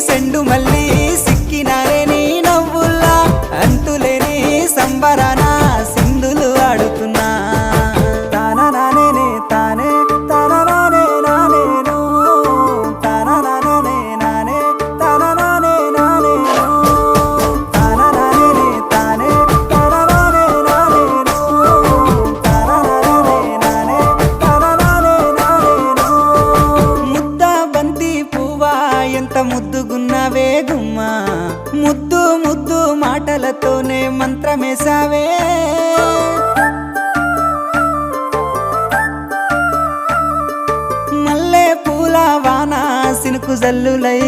సెండు మళ్ళీ సిక్కినారే నీ నవ్వుల్లా అంతులేని సంబరాన సింధులు ఆడుతున్నా తానా నానే తానే తానా నానే నానేను తానా నానే నానే తానా నానే నానేను తానా నానే తానే తానా నానే నానేను తానా నానే నానే తానా నానే నానేను ముద్ద బంతి పువ్వా ఎంత ముద్దుగున్నావే గుమ్మా ముద్దు ముద్దు మాటలతోనే మంత్రమేసావే మల్లె పూల వాన సినుకు జల్లులై